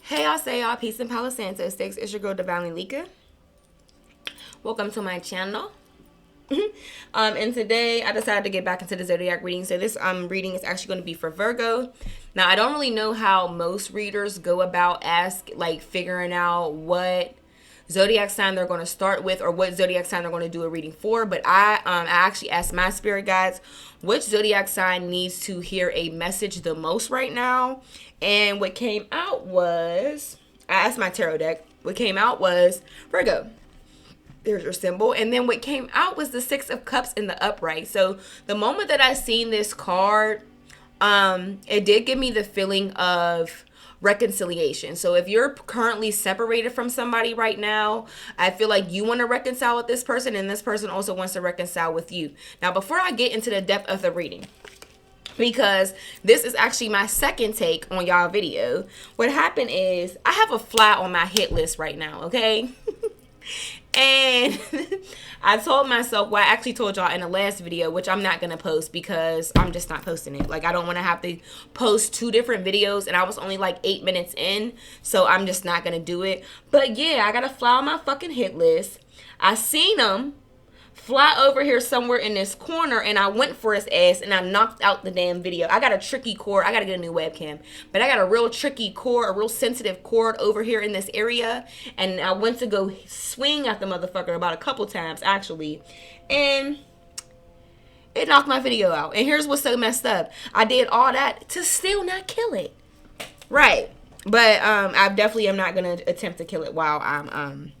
Hey, y'all, say y'all, peace and Palo Santo Sticks. It's your girl, Divinely Lika. Welcome to my channel. And today I decided to get back into the zodiac reading. So this reading is actually going to be for Virgo. Now, I don't really know how most readers go about figuring out what zodiac sign they're going to start with or what zodiac sign they're going to do a reading for, but I actually asked my spirit guides which zodiac sign needs to hear a message the most right now, and what came out was, I asked my tarot deck, what came out was Virgo. There's your symbol. And then what came out was the Six of Cups in the upright. So the moment that I seen this card, it did give me the feeling of reconciliation. So if you're currently separated from somebody right now, I feel like you want to reconcile with this person, and this person also wants to reconcile with you. Now, before I get into the depth of the reading, because this is actually my second take on y'all video, what happened is I have a fly on my hit list right now, okay? And I told myself, well, I actually told y'all in the last video, which I'm not going to post because I'm just not posting it. Like, I don't want to have to post two different videos, and I was only like 8 minutes in, so I'm just not going to do it. But yeah, I got a fly on my fucking hit list. I seen him fly over here somewhere in this corner, and I went for his ass, and I knocked out the damn video. I got a tricky cord. I got to get a new webcam. But I got a real tricky cord, a real sensitive cord over here in this area, and I went to go swing at the motherfucker about a couple times, actually, and it knocked my video out. And here's what's so messed up. I did all that to still not kill it. Right. But I definitely am not going to attempt to kill it while I'm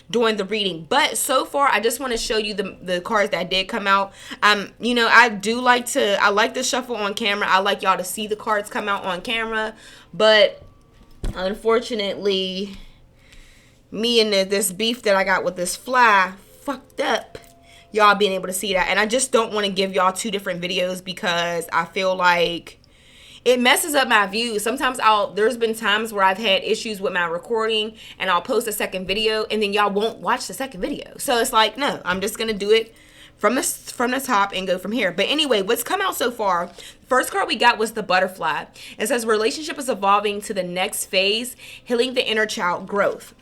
doing the reading. But so far, I just want to show you the cards that did come out. I like to shuffle on camera. I like y'all to see the cards come out on camera, but unfortunately, me and this beef that I got with this fly fucked up y'all being able to see that. And I just don't want to give y'all two different videos because I feel like it messes up my views. Sometimes there's been times where I've had issues with my recording, and I'll post a second video, and then y'all won't watch the second video. So it's like, no, I'm just gonna do it from the top and go from here. But anyway, what's come out so far, first card we got was the butterfly. It says relationship is evolving to the next phase, healing the inner child growth.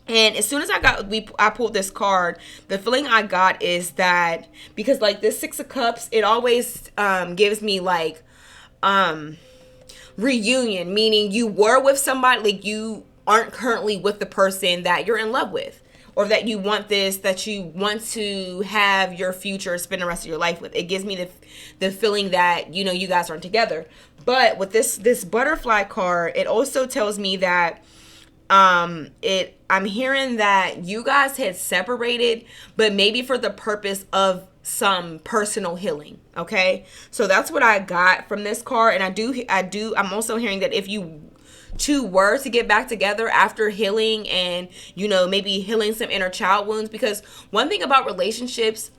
And as soon as I pulled this card, the feeling I got is that, because like this Six of Cups, it always gives me like reunion, meaning you were with somebody, like you aren't currently with the person that you're in love with, or that you want to have your future, spend the rest of your life with. It gives me the feeling that, you guys aren't together. But with this butterfly card, it also tells me that I'm hearing that you guys had separated, but maybe for the purpose of some personal healing. Okay, so that's what I got from this card. And I'm also hearing that if you two were to get back together after healing and maybe healing some inner child wounds, because one thing about relationships,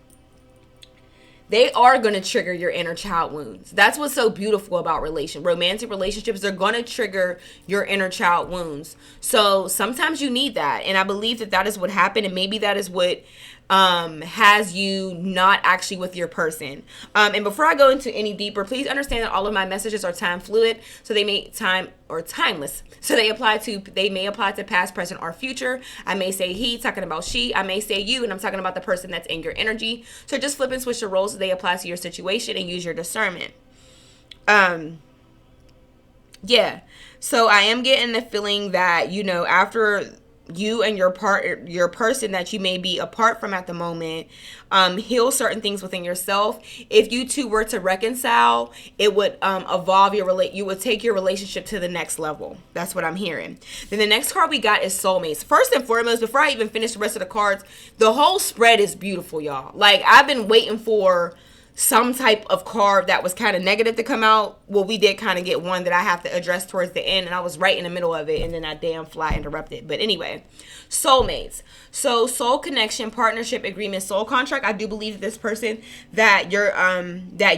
they are going to trigger your inner child wounds. That's what's so beautiful about romantic relationships. They're going to trigger your inner child wounds. So sometimes you need that. And I believe that is what happened. And maybe that is what has you not actually with your person. And before I go into any deeper, please understand that all of my messages are time fluid. So they may timeless. So they may apply to past, present, or future. I may say he, talking about she. I may say you, and I'm talking about the person that's in your energy. So just flip and switch the roles so they apply to your situation and use your discernment. Yeah. So I am getting the feeling that, after you and your person that you may be apart from at the moment, heal certain things within yourself. If you two were to reconcile, it would you would take your relationship to the next level. That's what I'm hearing. Then the next card we got is Soulmates. First and foremost, before I even finish the rest of the cards, the whole spread is beautiful, y'all. Like, I've been waiting for some type of card that was kind of negative to come out. Well, we did kind of get one that I have to address towards the end, and I was right in the middle of it, and then that damn fly interrupted. But anyway, soulmates. So soul connection, partnership, agreement, soul contract. I do believe that this person that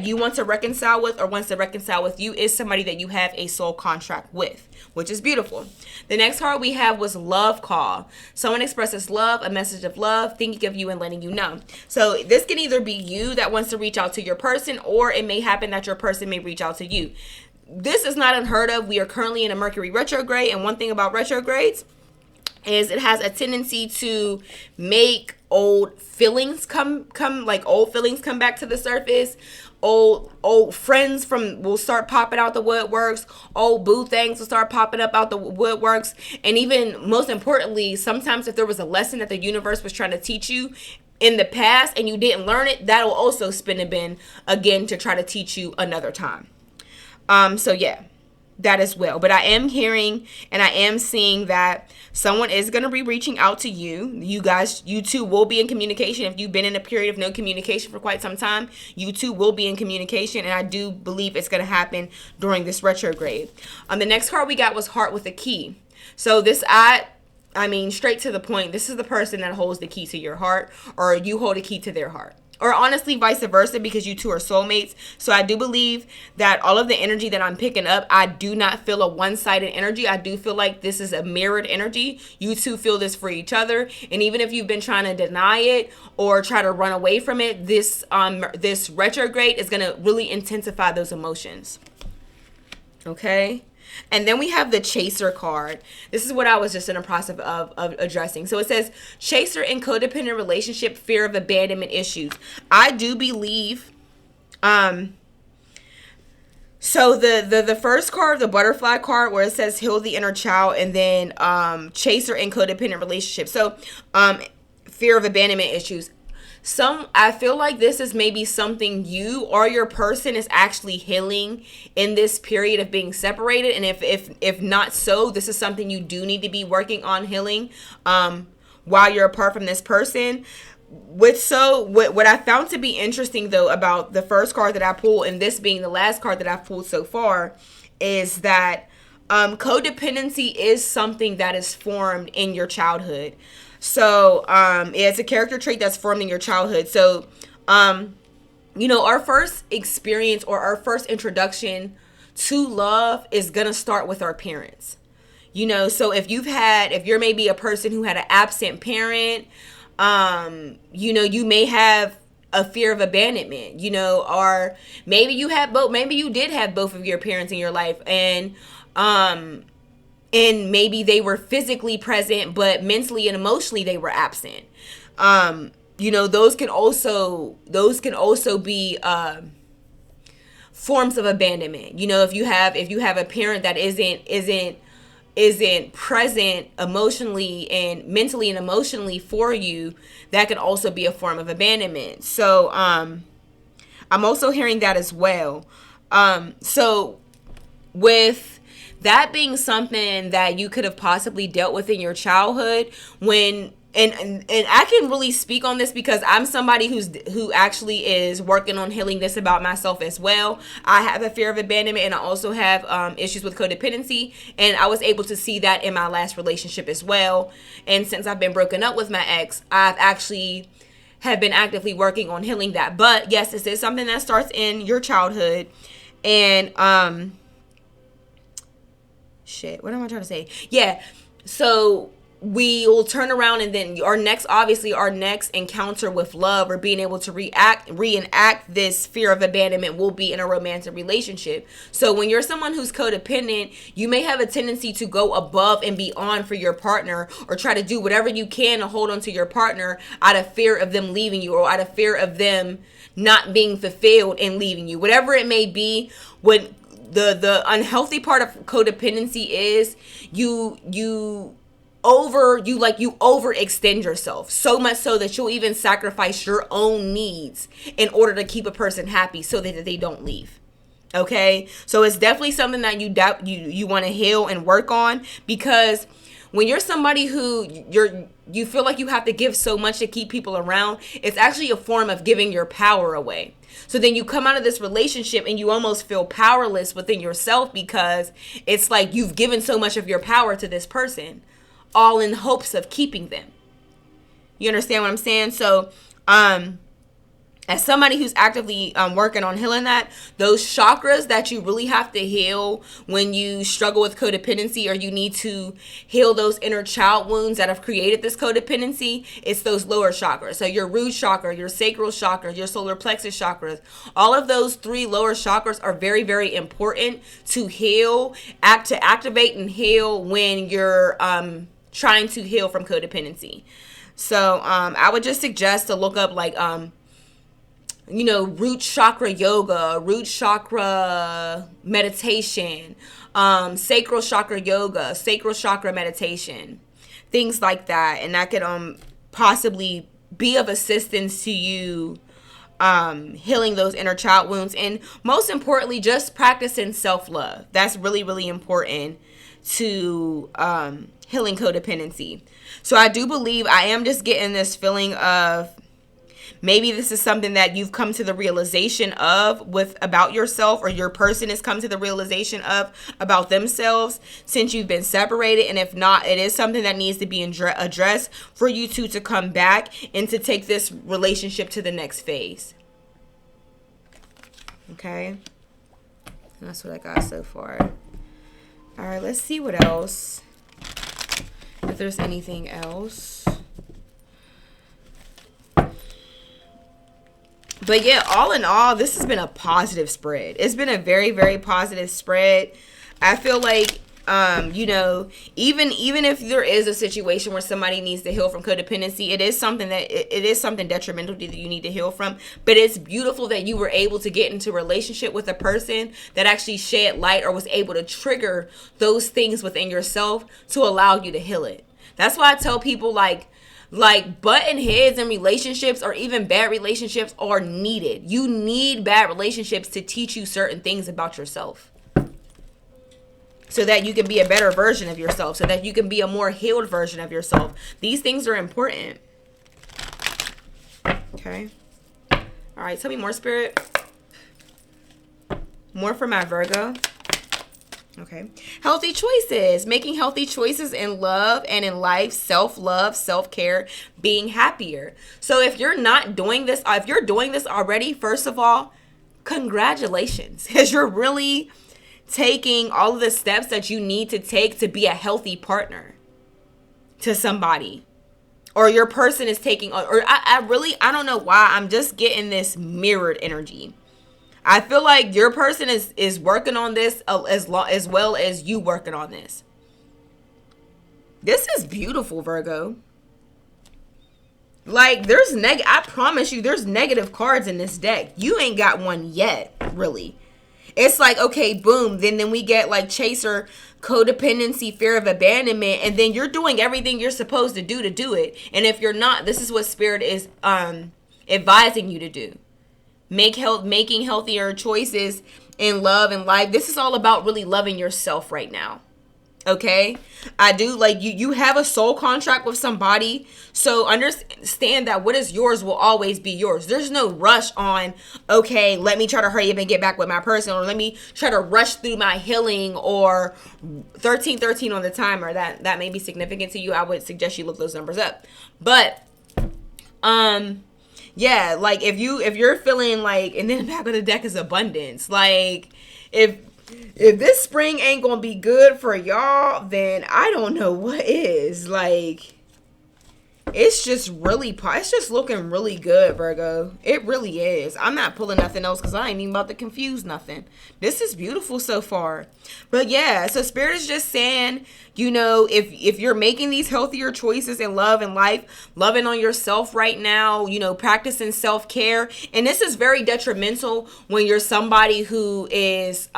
you want to reconcile with or wants to reconcile with you is somebody that you have a soul contract with, which is beautiful. The next card we have was love call. Someone expresses love, a message of love, thinking of you and letting you know. So this can either be you that wants to reach out to your person, or it may happen that your person may reach out to you. this is not unheard of. We are currently in a Mercury retrograde, and one thing about retrogrades is it has a tendency to make old feelings come back to the surface. Old friends will start popping out the woodworks. Old boo things will start popping up out the woodworks. And even most importantly, sometimes if there was a lesson that the universe was trying to teach you in the past and you didn't learn it, that'll also spin a bin again to try to teach you another time. So yeah, that as well. But I am hearing and I am seeing that someone is going to be reaching out to you. You two will be in communication. If you've been in a period of no communication for quite some time, you two will be in communication. And I do believe it's going to happen during this retrograde. The next card we got was Heart with a Key. So straight to the point, this is the person that holds the key to your heart, or you hold a key to their heart. Or honestly, vice versa, because you two are soulmates. So I do believe that all of the energy that I'm picking up, I do not feel a one-sided energy. I do feel like this is a mirrored energy. You two feel this for each other. And even if you've been trying to deny it or try to run away from it, this retrograde is going to really intensify those emotions. Okay? And then we have the Chaser card. This is what I was just in the process of addressing. So it says, Chaser in codependent relationship, fear of abandonment issues. I do believe, so the first card, the butterfly card, where it says heal the inner child, and then Chaser in codependent relationship. So fear of abandonment issues. I feel like this is maybe something you or your person is actually healing in this period of being separated. And if not so, this is something you do need to be working on healing while you're apart from this person. What I found to be interesting, though, about the first card that I pulled, and this being the last card that I've pulled so far, is that codependency is something that is formed in your childhood. So it's a character trait that's formed in your childhood. So our first experience or our first introduction to love is gonna start with our parents. So if you're maybe a person who had an absent parent, you may have a fear of abandonment, or maybe you had both. Maybe you did have both of your parents in your life, and maybe they were physically present, but mentally and emotionally they were absent. Those can also be forms of abandonment. If you have a parent that isn't present emotionally and mentally and emotionally for you, that can also be a form of abandonment. So I'm also hearing that as well. So with that being something that you could have possibly dealt with in your childhood, and I can really speak on this because I'm somebody who actually is working on healing this about myself as well. I have a fear of abandonment, and I also have issues with codependency, and I was able to see that in my last relationship as well. And since I've been broken up with my ex, I've actually have been actively working on healing that. But yes, this is something that starts in your childhood. And what am I trying to say? Yeah. So we will turn around, and then our next encounter with love, or being able to reenact this fear of abandonment, will be in a romantic relationship. So when you're someone who's codependent, you may have a tendency to go above and beyond for your partner, or try to do whatever you can to hold on to your partner out of fear of them leaving you, or out of fear of them not being fulfilled and leaving you. Whatever it may be, when the unhealthy part of codependency is you overextend yourself so much so that you'll even sacrifice your own needs in order to keep a person happy so that they don't leave. Okay? So it's definitely something that you want to heal and work on, because when you're somebody who you feel like you have to give so much to keep people around, it's actually a form of giving your power away. So then you come out of this relationship and you almost feel powerless within yourself, because it's like you've given so much of your power to this person, all in hopes of keeping them. You understand what I'm saying? So as somebody who's actively working on healing that, those chakras that you really have to heal when you struggle with codependency, or you need to heal those inner child wounds that have created this codependency, it's those lower chakras. So your root chakra, your sacral chakra, your solar plexus chakras, all of those 3 lower chakras are very, very important to heal, to activate and heal when you're trying to heal from codependency. So I would just suggest to look up like root chakra yoga, root chakra meditation, sacral chakra yoga, sacral chakra meditation, things like that. And that could possibly be of assistance to you healing those inner child wounds. And most importantly, just practicing self-love. That's really, really important to healing codependency. So I do believe I am just getting this feeling of, maybe this is something that you've come to the realization of about yourself, or your person has come to the realization of about themselves since you've been separated. And if not, it is something that needs to be addressed for you two to come back and to take this relationship to the next phase. Okay. That's what I got so far. All right, let's see what else. If there's anything else. But yeah, all in all, this has been a positive spread. It's been a very, very positive spread. I feel like, even if there is a situation where somebody needs to heal from codependency, it is something detrimental that you need to heal from. But it's beautiful that you were able to get into a relationship with a person that actually shed light or was able to trigger those things within yourself to allow you to heal it. That's why I tell people like button heads in relationships, or even bad relationships, are needed. You need bad relationships to teach you certain things about yourself, so that you can be a better version of yourself, so that you can be a more healed version of yourself. These things are important. Okay. All right. Tell me more, Spirit. More for my Virgo. Okay. Healthy choices. Making healthy choices in love and in life. Self-love, self-care, being happier. So if you're not doing this, if you're doing this already, first of all, congratulations. Because you're really taking all of the steps that you need to take to be a healthy partner to somebody. Or your person is taking, or I don't know why, I'm just getting this mirrored energy. I feel like your person is working on this as well as you working on this. This is beautiful, Virgo. Like, I promise you, there's negative cards in this deck. You ain't got one yet, really. It's like, okay, boom. Then we get like chaser, codependency, fear of abandonment. And then you're doing everything you're supposed to do it. And if you're not, this is what Spirit is advising you to do. Making healthier choices in love and life. This is all about really loving yourself right now. Okay? I do, like, you have a soul contract with somebody. So understand that what is yours will always be yours. There's no rush on, okay, let me try to hurry up and get back with my person, or let me try to rush through my healing, or 1313 on the timer. That may be significant to you. I would suggest you look those numbers up. But yeah, like if you're feeling like, and then the back of the deck is abundance. Like if this spring ain't gonna be good for y'all, then I don't know what is. Like, it's just looking really good, Virgo. It really is. I'm not pulling nothing else because I ain't even about to confuse nothing. This is beautiful so far. But yeah, so Spirit is just saying, if you're making these healthier choices in love and life, loving on yourself right now, practicing self-care. And this is very detrimental when you're somebody who is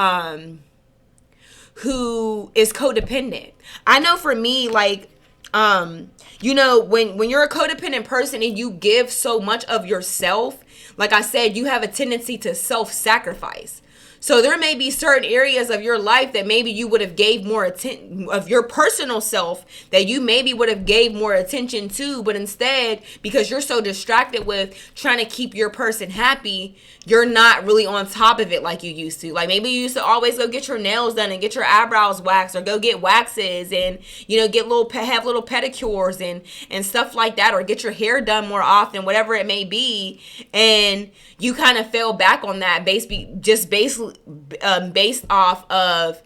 codependent. I know for me, like, when you're a codependent person and you give so much of yourself, like I said, you have a tendency to self-sacrifice. So there may be certain areas of your life that maybe you would have gave more attention, of your personal self, that you maybe would have gave more attention to, but instead, because you're so distracted with trying to keep your person happy, you're not really on top of it like you used to. Like maybe you used to always go get your nails done and get your eyebrows waxed, or go get waxes and, you know, get have little pedicures and stuff like that, or get your hair done more often, whatever it may be. And you kind of fell back on that based off of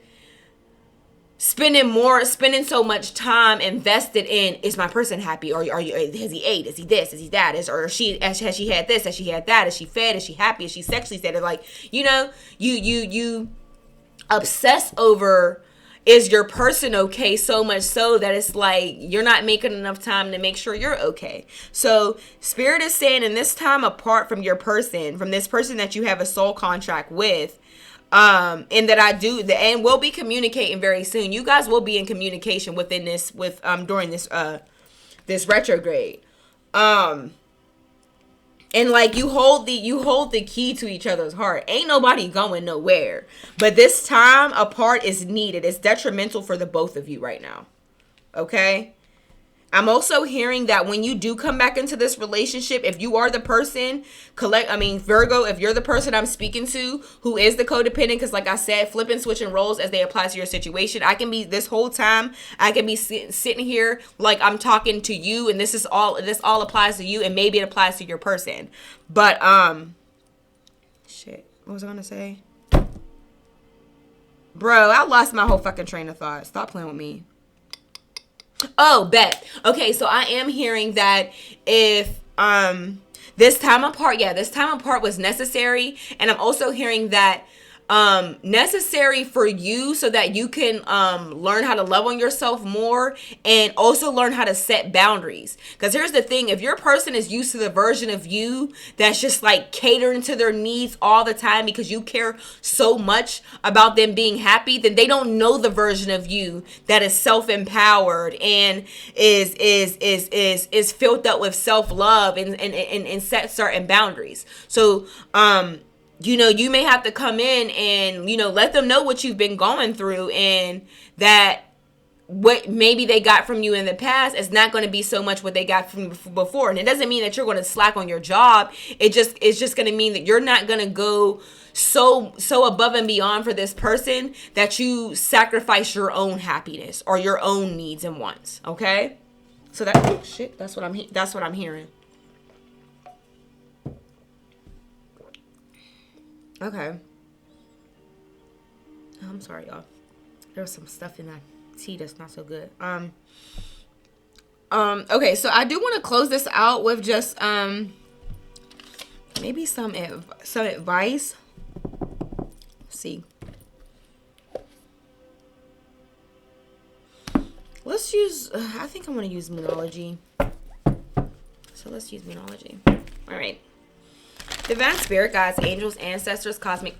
spending so much time invested in, is my person happy, or are you, has he ate, is he this, is he that, has she had this, has she had that, is she fed, is she happy, is she sexually sated? Like, you know, you obsess over, is your person okay, so much so that it's like you're not making enough time to make sure you're okay. So Spirit is saying, in this time apart from your person, from this person that you have a soul contract with, and that and we'll be communicating very soon. You guys will be in communication during this retrograde. And like you hold the key to each other's heart. Ain't nobody going nowhere. But this time apart is needed. It's detrimental for the both of you right now. Okay? I'm also hearing that when you do come back into this relationship, if you are the person, Virgo, if you're the person I'm speaking to who is the codependent, because like I said, flipping, switching roles as they apply to your situation. This whole time, I can be sitting here like I'm talking to you, and this all applies to you, and maybe it applies to your person. But, shit, what was I gonna say? Bro, I lost my whole fucking train of thought. Stop playing with me. Oh, bet. Okay, so I am hearing that if this time apart was necessary, and I'm also hearing that necessary for you so that you can learn how to love on yourself more, and also learn how to set boundaries. Because here's the thing, if your person is used to the version of you that's just like catering to their needs all the time because you care so much about them being happy, then they don't know the version of you that is self-empowered and is filled up with self-love and set certain boundaries. So you know, you may have to come in and, you know, let them know what you've been going through, and that what maybe they got from you in the past is not going to be so much what they got from before. And it doesn't mean that you're going to slack on your job. It's just going to mean that you're not going to go so above and beyond for this person that you sacrifice your own happiness or your own needs and wants. Okay? So that's what I'm hearing. Okay. Oh, I'm sorry, y'all. There was some stuff in that tea that's not so good. Okay, so I do want to close this out with just maybe some advice. Let's see. Let's use I think I'm going to use Moonology. So let's use Moonology. All right. Divine Spirit, guides, angels, ancestors, cosmic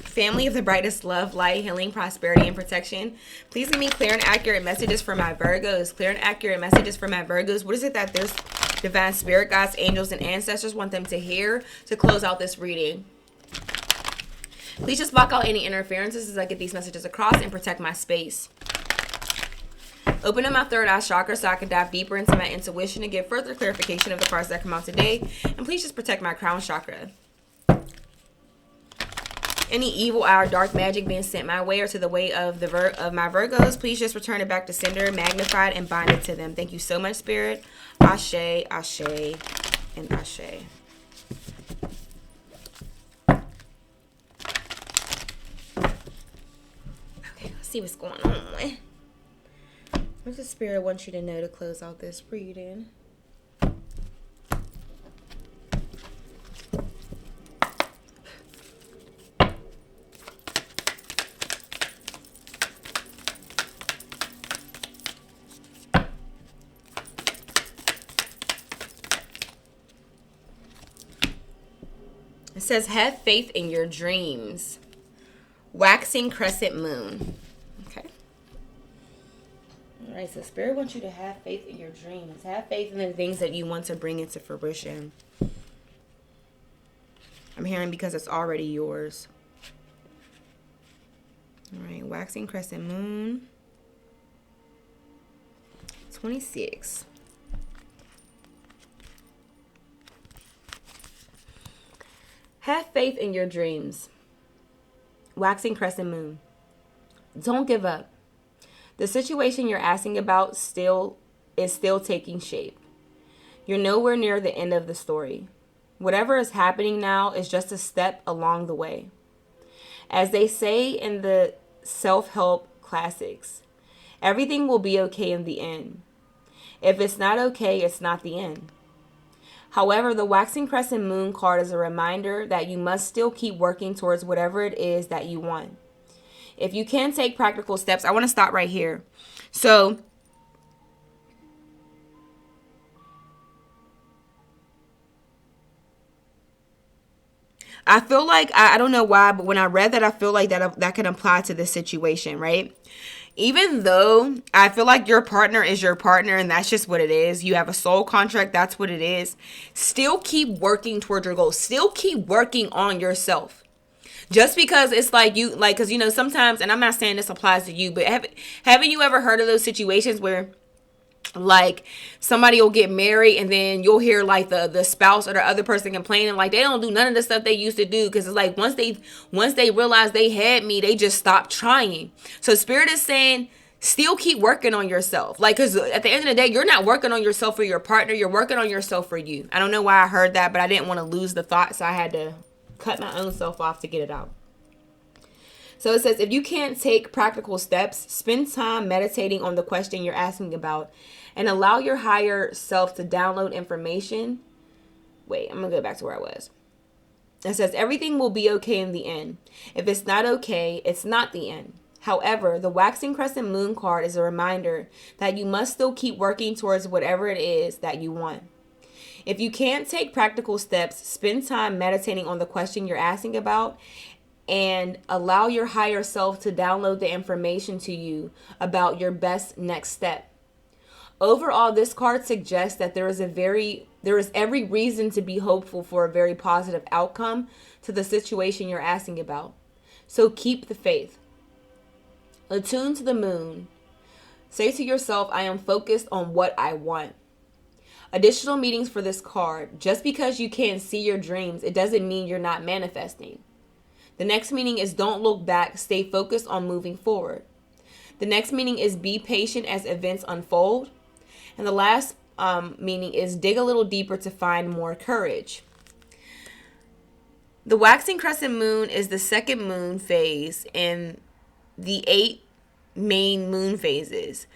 family of the brightest love, light, healing, prosperity, and protection. Please give me clear and accurate messages for my Virgos. Clear and accurate messages for my Virgos. What is it that there's Divine Spirit, guides, angels, and ancestors want them to hear to close out this reading? Please just block out any interferences as I get these messages across and protect my space. Open up my third eye chakra so I can dive deeper into my intuition and get further clarification of the cards that come out today. And please just protect my crown chakra. Any evil eye or dark magic being sent my way or to the way of my Virgos, please just return it back to sender, magnify it, and bind it to them. Thank you so much, Spirit. Ashe, Ashe, and Ashe. Okay, let's see what's going on. What does the Spirit want you to know to close out this reading? It says, have faith in your dreams. Waxing crescent moon. Okay. All right, so Spirit wants you to have faith in your dreams. Have faith in the things that you want to bring into fruition. I'm hearing because it's already yours. Waxing crescent moon. 26. Have faith in your dreams. Waxing crescent moon. Don't give up. The situation you're asking about is still taking shape. You're nowhere near the end of the story. Whatever is happening now is just a step along the way. As they say in the self-help classics, everything will be okay in the end. If it's not okay, it's not the end. However, the Waxing Crescent Moon card is a reminder that you must still keep working towards whatever it is that you want. If you can take practical steps, I want to stop right here. So, I feel like, I don't know why, but when I read that, I feel like that can apply to this situation, right? Even though I feel like your partner is your partner and that's just what it is. You have a soul contract. That's what it is. Still keep working towards your goals. Still keep working on yourself. Just because it's like you, like, because, you know, sometimes, and I'm not saying this applies to you, but haven't you ever heard of those situations where, like, somebody will get married and then you'll hear like the spouse or the other person complaining like they don't do none of the stuff they used to do, because it's like once they realize they had me, they just stopped trying. So Spirit is saying still keep working on yourself, like, because at the end of the day, you're not working on yourself for your partner, you're working on yourself for you. I don't know why I heard that, but I didn't want to lose the thought, so I had to cut my own self off to get it out. So it says, if you can't take practical steps, spend time meditating on the question you're asking about and allow your higher self to download information. Wait, I'm going to go back to where I was. It says, everything will be okay in the end. If it's not okay, it's not the end. However, the Waxing Crescent Moon card is a reminder that you must still keep working towards whatever it is that you want. If you can't take practical steps, spend time meditating on the question you're asking about and allow your higher self to download the information to you about your best next step. Overall, this card suggests that there is every reason to be hopeful for a very positive outcome to the situation you're asking about. So keep the faith. Attune to the moon. Say to yourself, I am focused on what I want. Additional meanings for this card. Just because you can't see your dreams, it doesn't mean you're not manifesting. The next meaning is don't look back, stay focused on moving forward. The next meaning is be patient as events unfold. And the last meaning is dig a little deeper to find more courage. The Waxing Crescent Moon is the second moon phase in the 8 main moon phases.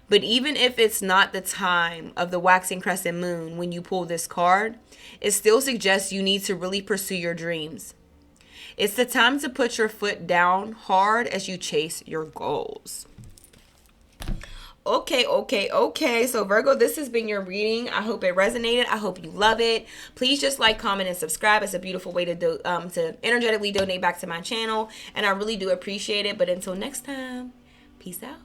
But even if it's not the time of the Waxing Crescent Moon when you pull this card, it still suggests you need to really pursue your dreams. It's the time to put your foot down hard as you chase your goals. Okay. So Virgo, this has been your reading. I hope it resonated. I hope you love it. Please just like, comment, and subscribe. It's a beautiful way to energetically donate back to my channel. And I really do appreciate it. But until next time, peace out.